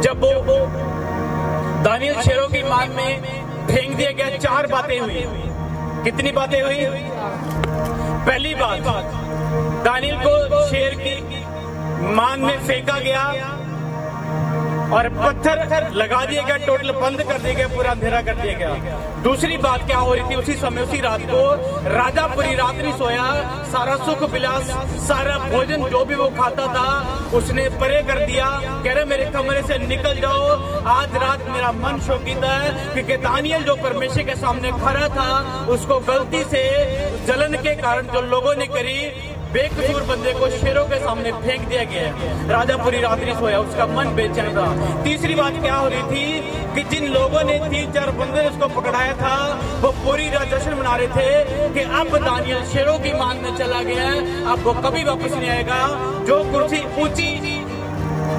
जब वो दानियल शेरों की मान में फेंक दिया गया, 4 बातें हुई। कितनी बातें हुई? पहली बात, दानियल को शेर की मान में फेंका गया और पत्थर लगा दिया गया, टोटल बंद कर दिया गया, पूरा अंधेरा कर दिया गया। दूसरी बात क्या हो रही थी? उसी समय उसी रात को राजा पूरी रात नहीं सोया, सारा सुख विलास, सारा भोजन जो भी वो खाता था उसने परे कर दिया। कह रहे मेरे कमरे से निकल जाओ, आज रात मेरा मन शोकित है, क्योंकि दानियल जो परमेश्वर के सामने खड़ा था उसको गलती से जलन के कारण जो लोगों ने करी, बेकसूर बंदे को शेरों के सामने फेंक दिया गया। राजा पूरी रात नहीं सोया, उसका मन बेचैन था। तीसरी बात क्या हो रही थी कि जिन लोगों ने 3-4 बंदे उसको पकड़ाया था वो पूरी रात जश्न मना रहे थे कि अब दानियल शेरों की मान में चला गया है, अब वो कभी वापस नहीं आएगा। जो कुर्सी ऊंची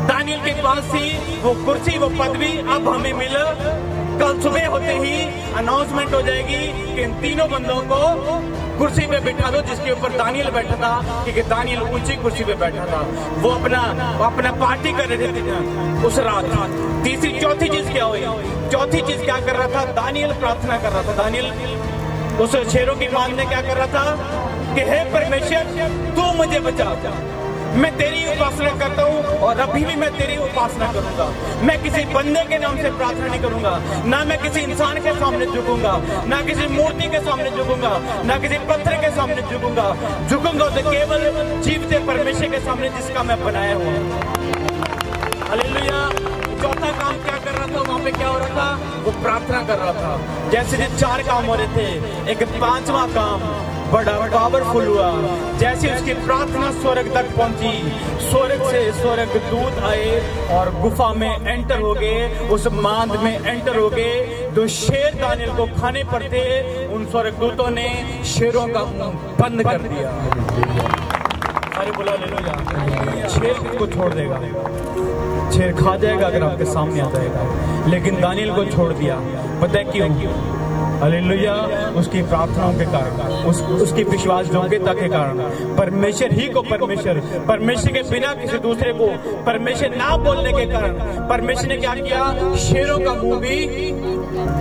दानियल के पास थी, वो कुर्सी, वो पदवी अब हमें मिल। कल सुबह होते ही अनाउंसमेंट हो जाएगी कि इन तीनों बंदों को कुर्सी पे बिठा दो जिसके ऊपर दानियल बैठा था, क्योंकि दानियल ऊंची कुर्सी पे बैठा था। वो अपना पार्टी कर रहे थे उस रात। तीसरी चौथी चीज क्या हुई? चौथी चीज क्या कर रहा था? दानियल प्रार्थना कर रहा था। दानियल उस शेरों की मान में क्या कर रहा था कि हे परमेश्वर, तू मुझे बचा, मैं तेरी उपासना करता हूँ और अभी भी मैं तेरी उपासना करूंगा। मैं किसी बंदे के नाम से प्रार्थना नहीं करूंगा, ना मैं किसी इंसान के सामने झुकूंगा, ना किसी मूर्ति के सामने झुकूंगा, ना किसी पत्थर के सामने झुकूंगा तो केवल जीवते परमेश्वर के सामने जिसका मैं बनाया हूँ। हालेलुया। चौथा काम क्या कर रहा था वहां पे? क्या हो रहा था? वो प्रार्थना कर रहा था। जैसे 4 काम हो रहे थे, एक 5वां काम बड़ा पावरफुल हुआ। जैसे उसकी प्रार्थना स्वर्ग तक पहुंची, स्वर्ग से स्वर्ग दूत आए और गुफा में एंटर हो गए, उस मांद में एंटर हो गए। जो शेर दानियल को खाने पड़ते, उन स्वर्ग दूतों ने शेरों का मुंह बंद कर दिया। अरे बोला हालेलुया। शेर किसको छोड़ देगा? शेर खा जाएगा अगर आपके सामने आ जाएगा, लेकिन दानियल को छोड़ दिया। पता है क्यों? हालेलुया। उसकी प्रार्थनाओं के कारण, उसकी विश्वास योग्यता के कारण, परमेश्वर ही को परमेश्वर के बिना किसी दूसरे को परमेश्वर ना बोलने के कारण परमेश्वर ने क्या किया? शेरों का मुंह भी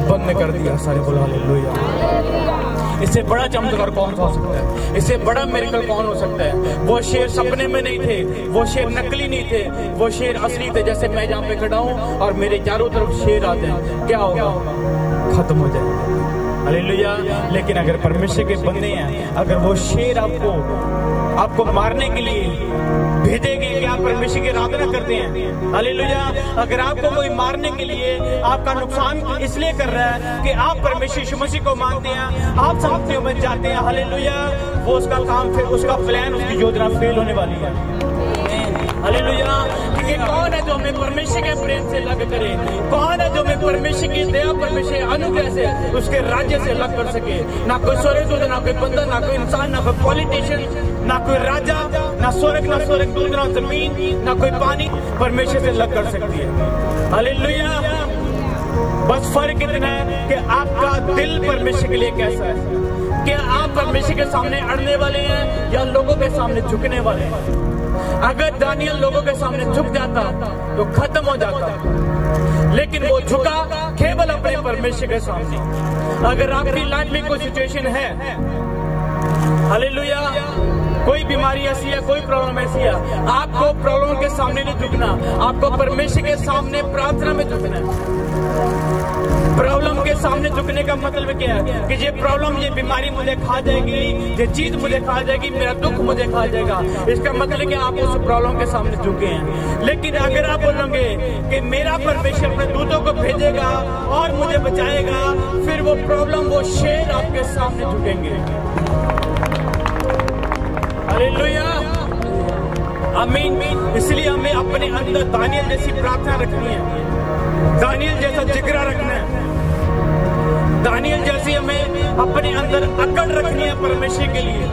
बंद कर दिया। सारे बोलो हालेलुया। इससे बड़ा चमत्कार कौन सा हो सकता है? इससे बड़ा मिरेकल कौन हो सकता है? वो शेर सपने में नहीं थे, वो शेर नकली नहीं थे, वो शेर असली थे। जैसे मैं जहाँ पे खड़ा हूँ और मेरे चारों तरफ शेर आते हैं, क्या होगा? खत्म हो जाएगा। हालेलुया। लेकिन अगर परमेश्वर के बंदे हैं, अगर वो शेर आपको मारने के लिए भेजेंगे कि आप परमेश्वर की आराधना करते हैं, हालेलुया। अगर आपको कोई मारने के लिए आपका नुकसान इसलिए कर रहा है कि आप परमेश्वर यीशु मसीह को मानते हैं, आप संगतियों में जाते हैं, हालेलुया, वो उसका काम, फिर उसका प्लान, उसकी योजना फेल होने वाली है। हालेलुया। क्योंकि कौन है जो हमें परमेश्वर के प्रेम से अलग करे? कौन है जो हमें परमेश्वर की दया, परमेश्वर अनुग्रह से, उसके राज्य से अलग कर सके? ना कोई स्वर्गदूत, ना कोई बंदा, ना कोई इंसान, ना कोई पॉलिटिशियन, ना कोई राजा, ना स्वर्गदूत, ना जमीन, ना कोई पानी परमेश्वर से अलग कर सकती है। हालेलुया। बस फर्क इतना है कि आपका दिल परमेश्वर के लिए कैसा है। क्या आप परमेश्वर के सामने अड़ने वाले हैं या लोगों के सामने झुकने वाले हैं? अगर दानियल लोगों के सामने झुक जाता तो खत्म हो जाता, लेकिन वो झुका केवल अपने परमेश्वर के सामने। अगर आपकी लाइफ में कोई सिचुएशन है, हालेलुया, कोई बीमारी ऐसी है, कोई प्रॉब्लम ऐसी है, आपको प्रॉब्लम के सामने नहीं झुकना, आपको परमेश्वर के सामने प्रार्थना में झुकना है। प्रॉब्लम के सामने झुकने का मतलब क्या है? कि ये प्रॉब्लम, ये बीमारी मुझे खा जाएगी, ये चीज मुझे खा जाएगी, मेरा दुख मुझे खा जाएगा। इसका मतलब कि आप उस प्रॉब्लम के सामने झुके हैं। लेकिन अगर आप बोलोगे कि मेरा परमेश्वर अपने दूतों को भेजेगा और मुझे बचाएगा, फिर वो प्रॉब्लम, वो शेर आपके सामने झुकेंगे। हालेलुया। आमीन। इसलिए हमें अपने अंदर दानियल जैसी प्रार्थना रखनी है, दानियल जैसा जिगरा रखना है, दानियल जैसी हमें अपने अंदर अकड़ रखनी है परमेश्वर के लिए।